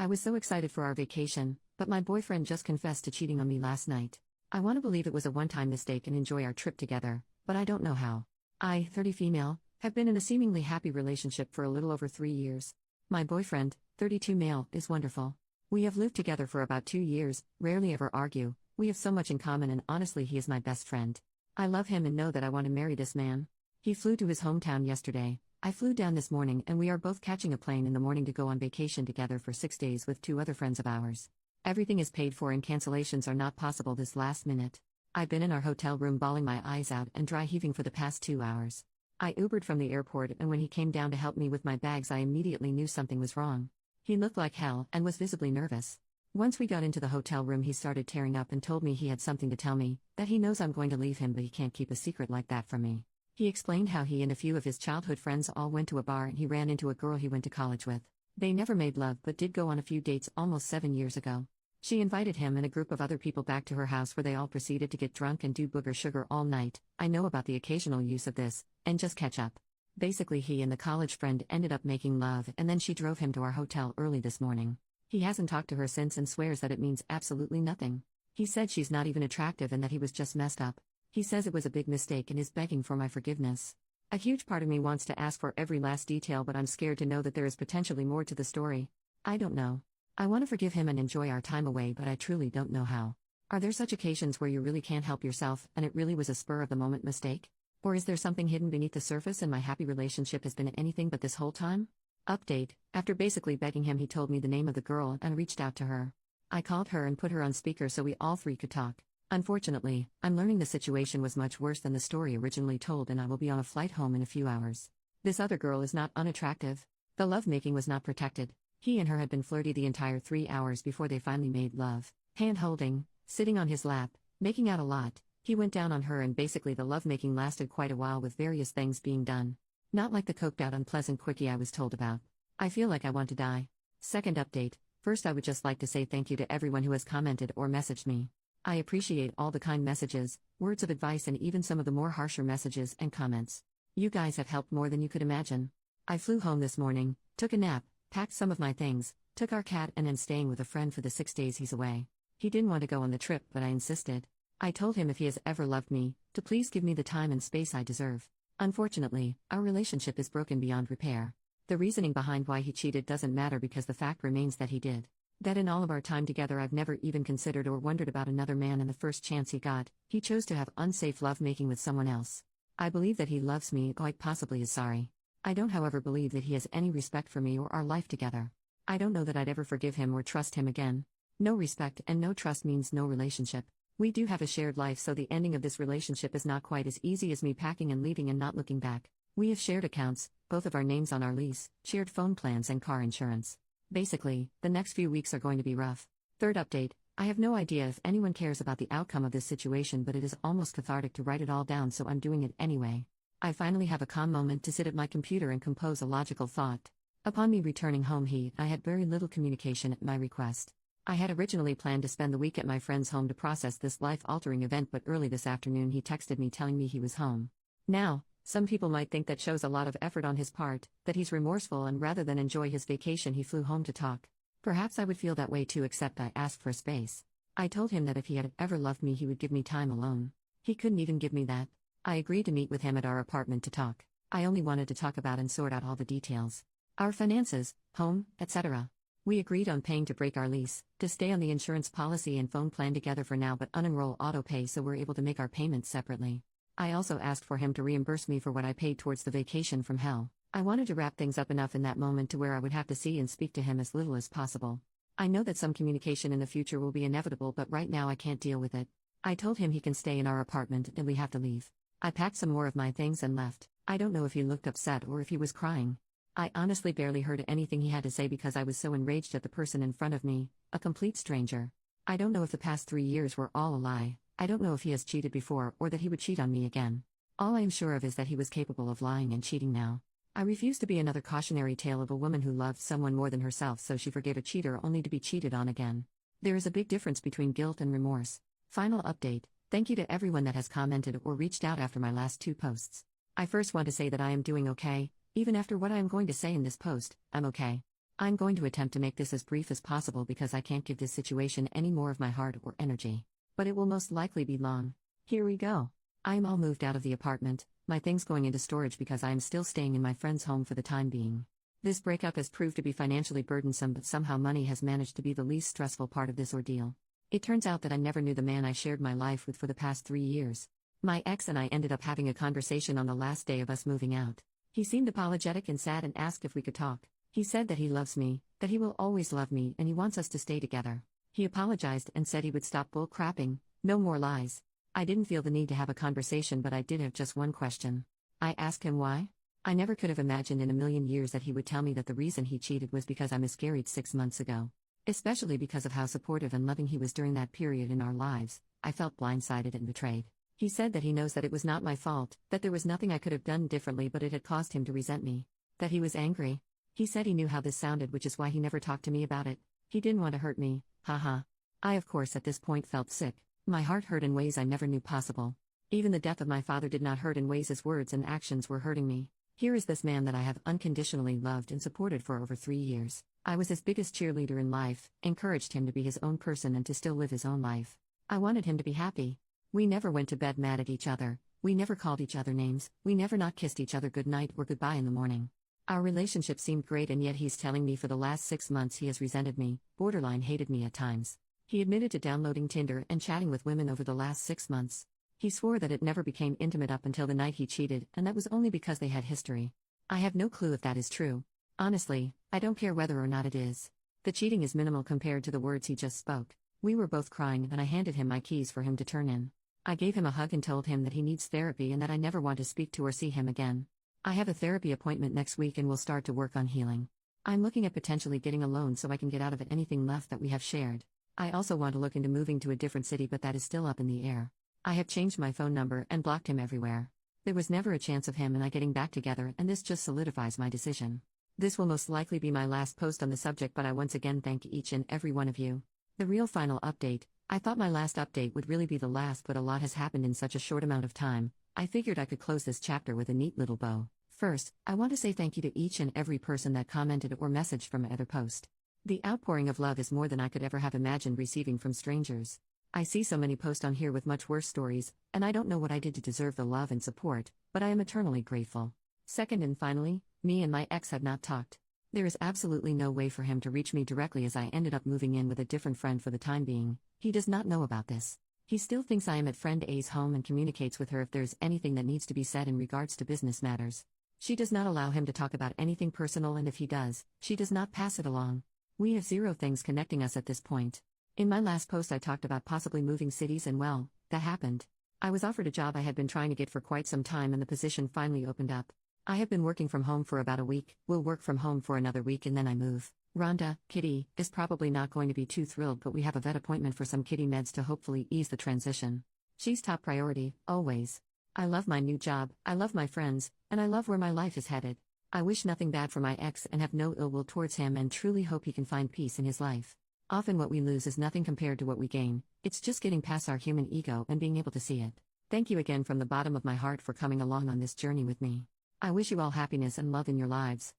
I was so excited for our vacation, but my boyfriend just confessed to cheating on me last night. I want to believe it was a one-time mistake and enjoy our trip together, but I don't know how. I, 30 female, have been in a seemingly happy relationship for a little over 3 years. My boyfriend, 32 male, is wonderful. We have lived together for about 2 years, rarely ever argue, we have so much in common and honestly he is my best friend. I love him and know that I want to marry this man. He flew to his hometown yesterday. I flew down this morning and we are both catching a plane in the morning to go on vacation together for 6 days with 2 other friends of ours. Everything is paid for and cancellations are not possible this last minute. I've been in our hotel room bawling my eyes out and dry heaving for the past 2 hours. I Ubered from the airport and when he came down to help me with my bags I immediately knew something was wrong. He looked like hell and was visibly nervous. Once we got into the hotel room he started tearing up and told me he had something to tell me, that he knows I'm going to leave him but he can't keep a secret like that from me. He explained how he and a few of his childhood friends all went to a bar and he ran into a girl he went to college with. They never made love but did go on a few dates almost 7 years ago. She invited him and a group of other people back to her house where they all proceeded to get drunk and do booger sugar all night. I know about the occasional use of this, and just catch up. Basically he and the college friend ended up making love and then she drove him to our hotel early this morning. He hasn't talked to her since and swears that it means absolutely nothing. He said she's not even attractive and that he was just messed up. He says it was a big mistake and is begging for my forgiveness. A huge part of me wants to ask for every last detail but I'm scared to know that there is potentially more to the story. I don't know. I want to forgive him and enjoy our time away but I truly don't know how. Are there such occasions where you really can't help yourself and it really was a spur-of-the-moment mistake? Or is there something hidden beneath the surface and my happy relationship has been anything but this whole time? Update: after basically begging him he told me the name of the girl and reached out to her. I called her and put her on speaker so we all three could talk. Unfortunately, I'm learning the situation was much worse than the story originally told and I will be on a flight home in a few hours. This other girl is not unattractive. The lovemaking was not protected. He and her had been flirty the entire 3 hours before they finally made love. Hand-holding, sitting on his lap, making out a lot. He went down on her and basically the lovemaking lasted quite a while with various things being done. Not like the coked out unpleasant quickie I was told about. I feel like I want to die. Second update: first I would just like to say thank you to everyone who has commented or messaged me. I appreciate all the kind messages, words of advice and even some of the more harsher messages and comments. You guys have helped more than you could imagine. I flew home this morning, took a nap, packed some of my things, took our cat and am staying with a friend for the 6 days he's away. He didn't want to go on the trip but I insisted. I told him if he has ever loved me, to please give me the time and space I deserve. Unfortunately, our relationship is broken beyond repair. The reasoning behind why he cheated doesn't matter because the fact remains that he did. That in all of our time together I've never even considered or wondered about another man and the first chance he got, he chose to have unsafe lovemaking with someone else. I believe that he loves me, quite possibly is sorry. I don't however believe that he has any respect for me or our life together. I don't know that I'd ever forgive him or trust him again. No respect and no trust means no relationship. We do have a shared life so the ending of this relationship is not quite as easy as me packing and leaving and not looking back. We have shared accounts, both of our names on our lease, shared phone plans and car insurance. Basically, the next few weeks are going to be rough. Third update: I have no idea if anyone cares about the outcome of this situation but it is almost cathartic to write it all down so I'm doing it anyway. I finally have a calm moment to sit at my computer and compose a logical thought. Upon me returning home I had very little communication at my request. I had originally planned to spend the week at my friend's home to process this life-altering event but early this afternoon he texted me telling me he was home. Now, some people might think that shows a lot of effort on his part, that he's remorseful and rather than enjoy his vacation he flew home to talk. Perhaps I would feel that way too except I asked for space. I told him that if he had ever loved me he would give me time alone. He couldn't even give me that. I agreed to meet with him at our apartment to talk. I only wanted to talk about and sort out all the details. Our finances, home, etc. We agreed on paying to break our lease, to stay on the insurance policy and phone plan together for now but unenroll autopay so we're able to make our payments separately. I also asked for him to reimburse me for what I paid towards the vacation from hell. I wanted to wrap things up enough in that moment to where I would have to see and speak to him as little as possible. I know that some communication in the future will be inevitable but right now I can't deal with it. I told him he can stay in our apartment and we have to leave. I packed some more of my things and left. I don't know if he looked upset or if he was crying. I honestly barely heard anything he had to say because I was so enraged at the person in front of me, a complete stranger. I don't know if the past 3 years were all a lie. I don't know if he has cheated before or that he would cheat on me again. All I am sure of is that he was capable of lying and cheating now. I refuse to be another cautionary tale of a woman who loved someone more than herself so she forgave a cheater only to be cheated on again. There is a big difference between guilt and remorse. Final update: thank you to everyone that has commented or reached out after my last 2 posts. I first want to say that I am doing okay. Even after what I am going to say in this post, I'm okay. I'm going to attempt to make this as brief as possible because I can't give this situation any more of my heart or energy. But it will most likely be long. Here we go. I am all moved out of the apartment, my things going into storage because I am still staying in my friend's home for the time being. This breakup has proved to be financially burdensome, but somehow money has managed to be the least stressful part of this ordeal. It turns out that I never knew the man I shared my life with for the past 3 years. My ex and I ended up having a conversation on the last day of us moving out. He seemed apologetic and sad and asked if we could talk. He said that he loves me, that he will always love me, and he wants us to stay together. He apologized and said he would stop bull crapping, no more lies. I didn't feel the need to have a conversation, but I did have just one question. I asked him why. I never could have imagined in a million years that he would tell me that the reason he cheated was because I miscarried 6 months ago. Especially because of how supportive and loving he was during that period in our lives, I felt blindsided and betrayed. He said that he knows that it was not my fault, that there was nothing I could have done differently, but it had caused him to resent me. That he was angry. He said he knew how this sounded, which is why he never talked to me about it. He didn't want to hurt me, haha. I of course at this point felt sick. My heart hurt in ways I never knew possible. Even the death of my father did not hurt in ways his words and actions were hurting me. Here is this man that I have unconditionally loved and supported for over 3 years. I was his biggest cheerleader in life, encouraged him to be his own person and to still live his own life. I wanted him to be happy. We never went to bed mad at each other, we never called each other names, we never not kissed each other goodnight or goodbye in the morning. Our relationship seemed great, and yet he's telling me for the last 6 months he has resented me, borderline hated me at times. He admitted to downloading Tinder and chatting with women over the last 6 months. He swore that it never became intimate up until the night he cheated, and that was only because they had history. I have no clue if that is true. Honestly, I don't care whether or not it is. The cheating is minimal compared to the words he just spoke. We were both crying, and I handed him my keys for him to turn in. I gave him a hug and told him that he needs therapy and that I never want to speak to or see him again. I have a therapy appointment next week and will start to work on healing. I'm looking at potentially getting a loan so I can get out of it anything left that we have shared. I also want to look into moving to a different city, but that is still up in the air. I have changed my phone number and blocked him everywhere. There was never a chance of him and I getting back together, and this just solidifies my decision. This will most likely be my last post on the subject, but I once again thank each and every one of you. The real final update. I thought my last update would really be the last, but a lot has happened in such a short amount of time. I figured I could close this chapter with a neat little bow. First, I want to say thank you to each and every person that commented or messaged from my other post. The outpouring of love is more than I could ever have imagined receiving from strangers. I see so many posts on here with much worse stories, and I don't know what I did to deserve the love and support, but I am eternally grateful. Second and finally, me and my ex have not talked. There is absolutely no way for him to reach me directly, as I ended up moving in with a different friend for the time being. He does not know about this. He still thinks I am at friend A's home and communicates with her if there's anything that needs to be said in regards to business matters. She does not allow him to talk about anything personal, and if he does, she does not pass it along. We have zero things connecting us at this point. In my last post I talked about possibly moving cities, and well, that happened. I was offered a job I had been trying to get for quite some time, and the position finally opened up. I have been working from home for about a week, will work from home for another week, and then I move. Rhonda, Kitty, is probably not going to be too thrilled, but we have a vet appointment for some kitty meds to hopefully ease the transition. She's top priority, always. I love my new job, I love my friends, and I love where my life is headed. I wish nothing bad for my ex and have no ill will towards him, and truly hope he can find peace in his life. Often what we lose is nothing compared to what we gain. It's just getting past our human ego and being able to see it. Thank you again from the bottom of my heart for coming along on this journey with me. I wish you all happiness and love in your lives.